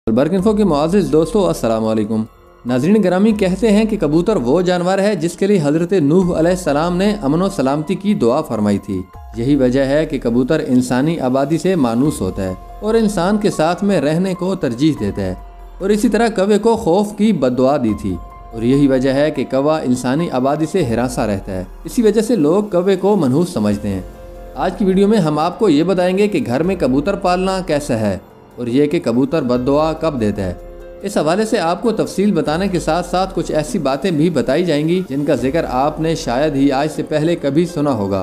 अलबर्क info के मुआज़िज़ दोस्तों, अस्सलाम वालेकुम। नाज़रीन गिरामी, कहते हैं कि कबूतर वो जानवर है जिसके लिए हज़रत नूह अलैहिस्सलाम ने अमन व सलामती की दुआ फरमाई थी। यही वजह है कि कबूतर इंसानी आबादी से मानूस होता है और इंसान के साथ में रहने को तरजीह देता है, और इसी तरह कौवे को खौफ की बद्दुआ दी थी, और यही वजह है कि कौवा इंसानी आबादी से हिरासा रहता है। इसी वजह से लोग कौवे को मनहूस समझते हैं। आज की वीडियो में हम आपको ये बताएंगे कि घर में कबूतर पालना कैसा है और ये कि कबूतर बद्दुआ कब देता है। इस हवाले से आपको तफसील बताने के साथ साथ कुछ ऐसी बातें भी बताई जाएंगी जिनका जिक्र आपने शायद ही आज से पहले कभी सुना होगा।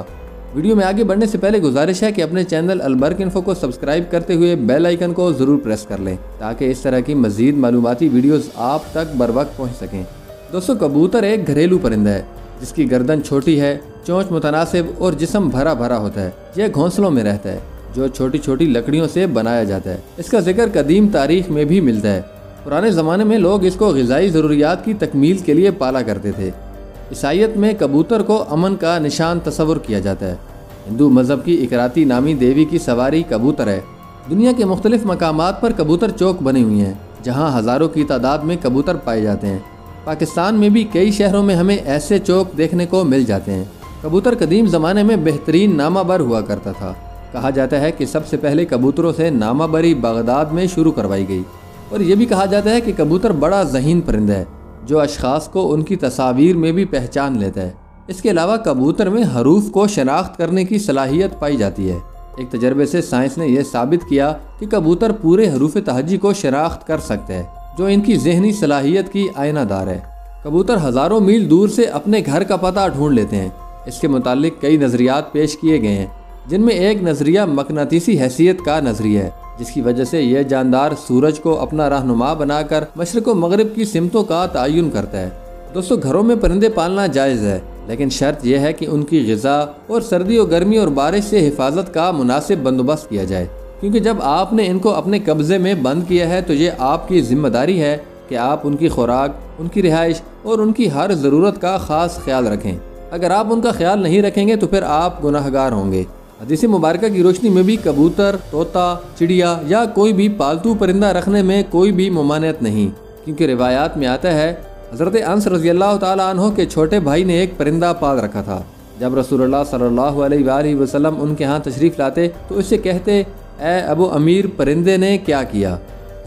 वीडियो में आगे बढ़ने से पहले गुजारिश है कि अपने चैनल अलबर्क इन्फो को सब्सक्राइब करते हुए बेल आइकन को ज़रूर प्रेस कर लें ताकि इस तरह की मज़ीद मालूमाती वीडियोस आप तक बर वक्त पहुँच सकें। दोस्तों, कबूतर एक घरेलू परिंदा है जिसकी गर्दन छोटी है, चोंच मुतनासिब और जिस्म भरा भरा होता है। यह घोंसलों में रहता है जो छोटी छोटी लकड़ियों से बनाया जाता है। इसका जिक्र कदीम तारीख में भी मिलता है। पुराने ज़माने में लोग इसको ग़िज़ाई ज़रूरियात की तकमील के लिए पाला करते थे। ईसाईयत में कबूतर को अमन का निशान तस्वुर किया जाता है। हिंदू मज़हब की इकराती नामी देवी की सवारी कबूतर है। दुनिया के मुख्तलिफ मकामात पर कबूतर चौक बनी हुई हैं जहाँ हज़ारों की तादाद में कबूतर पाए जाते हैं। पाकिस्तान में भी कई शहरों में हमें ऐसे चौक देखने को मिल जाते हैं। कबूतर कदीम ज़माने में बेहतरीन नामाबर हुआ करता था। कहा जाता है कि सबसे पहले कबूतरों से नामाबरी बगदाद में शुरू करवाई गई, और ये भी कहा जाता है कि कबूतर बड़ा ज़हीन परिंदा है जो अशख़ास को उनकी तस्वीर में भी पहचान लेता है। इसके अलावा कबूतर में हरूफ को शनाख्त करने की सलाहियत पाई जाती है। एक तजर्बे से साइंस ने यह साबित किया कि कबूतर पूरे हरूफ तहज्जी को शनाख्त कर सकते हैं, जो इनकी जहनी सलाहियत की आयनादार है। कबूतर हज़ारों मील दूर से अपने घर का पता ढूंढ लेते हैं। इसके मुतालिक कई नज़रियात पेश किए गए हैं, जिनमें एक नज़रिया मकनातीसी हैसियत का नज़रिया है, जिसकी वजह से यह जानदार सूरज को अपना रहनुमा बनाकर मशरिक़ व मगरिब की सिमतों का तयन करता है। दोस्तों, घरों में परिंदे पालना जायज़ है, लेकिन शर्त यह है कि उनकी ग़िज़ा और सर्दी और गर्मी और बारिश से हिफाजत का मुनासिब बंदोबस्त किया जाए, क्योंकि जब आपने इनको अपने कब्ज़े में बंद किया है तो ये आपकी ज़िम्मेदारी है कि आप उनकी खुराक, उनकी रिहाइश और उनकी हर ज़रूरत का ख़ास ख्याल रखें। अगर आप उनका ख्याल नहीं रखेंगे तो फिर आप गुनाहगार होंगे। हदीस मुबारक की रोशनी में भी कबूतर, तोता, चिड़िया या कोई भी पालतू परिंदा रखने में कोई भी ममानियत नहीं, क्योंकि रिवायात में आता है हज़रत अनस रज़ियल्लाहु ताला अन्हु के छोटे भाई ने एक परिंदा पाल रखा था। जब रसूलुल्लाह सल्लल्लाहु अलैहि वसल्लम उनके यहाँ तशरीफ़ लाते तो उससे कहते, ए अबू अमीर, परिंदे ने क्या किया।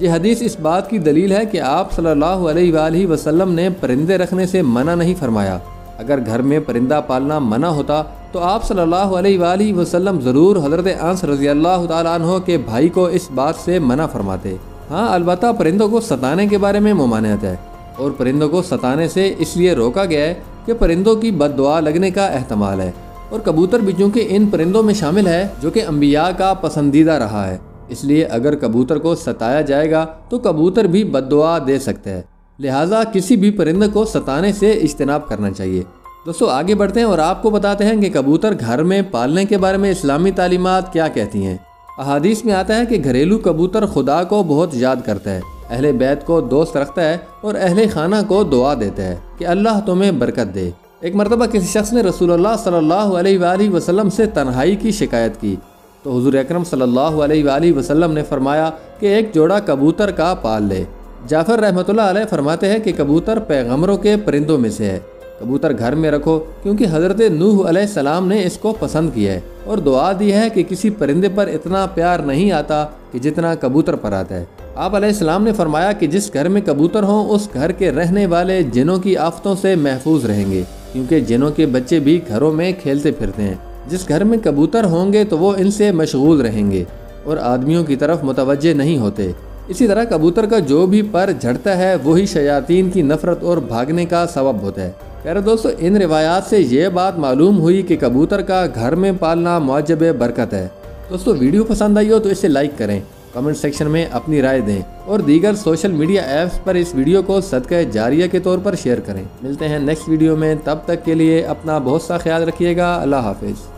ये हदीस इस बात की दलील है कि आप सल्लल्लाहु अलैहि वसल्लम ने परिंदे रखने से मना नहीं फरमाया। अगर घर में परिंदा पालना मना होता तो आप सल्लल्लाहु अलैहि वसल्लम ज़रूर हज़रत अनस रज़ियल्लाहु ताला अन्हु के भाई को इस बात से मना फरमाते। हाँ, अलबत्ता परिंदों को सताने के बारे में ममानियत है, और परिंदों को सताने से इसलिए रोका गया है कि परिंदों की बद्दुआ लगने का एहतमाल है, और कबूतर भी चूँकि इन परिंदों में शामिल है जो कि अम्बिया का पसंदीदा रहा है, इसलिए अगर कबूतर को सताया जाएगा तो कबूतर भी बद्दुआ दे सकता है। लिहाजा किसी भी परिंदे को सताने से इज्तनाब करना चाहिए। दोस्तों, आगे बढ़ते हैं और आपको बताते हैं कि कबूतर घर में पालने के बारे में इस्लामी तालीमात क्या कहती हैं। अहादीस में आता है कि घरेलू कबूतर खुदा को बहुत याद करता है, अहले बैत को दोस्त रखता है और अहले खाना को दुआ देता है कि अल्लाह तुम्हें बरकत दे। एक मरतबा किसी शख्स ने रसूलुल्लाह सल्लल्लाहु अलैहि वसल्लम से तन्हाई की शिकायत की तो हुज़ूर अकरम सल्लल्लाहु अलैहि वसल्लम ने फरमाया कि एक जोड़ा कबूतर का पाल ले। जाफ़र रहमतुल्लाह अलैह फरमाते हैं कि कबूतर पैगम्बरों के परिंदों में से है। कबूतर घर में रखो क्योंकि हज़रत नूह अलैहिस्सलाम ने इसको पसंद किया है और दुआ दी है कि किसी परिंदे पर इतना प्यार नहीं आता कि जितना कबूतर पर आता है। आप अलैहिस्सलाम ने फरमाया कि जिस घर में कबूतर हों उस घर के रहने वाले जिनों की आफतों से महफूज रहेंगे, क्योंकि जिनों के बच्चे भी घरों में खेलते फिरते हैं। जिस घर में कबूतर होंगे तो वो इनसे मशगूल रहेंगे और आदमियों की तरफ मुतवज्जे नहीं होते। इसी तरह कबूतर का जो भी पर झड़ता है वही शयातीन की नफरत और भागने का सबब होता है। प्यारे दोस्तों, इन रिवायात से ये बात मालूम हुई कि कबूतर का घर में पालना मौजब बरकत है। दोस्तों, वीडियो पसंद आई हो तो इसे लाइक करें, कमेंट सेक्शन में अपनी राय दें और दीगर सोशल मीडिया ऐप्स पर इस वीडियो को सदका जारिया के तौर पर शेयर करें। मिलते हैं नेक्स्ट वीडियो में, तब तक के लिए अपना बहुत सा ख्याल रखिएगा। अल्लाह हाफिज़।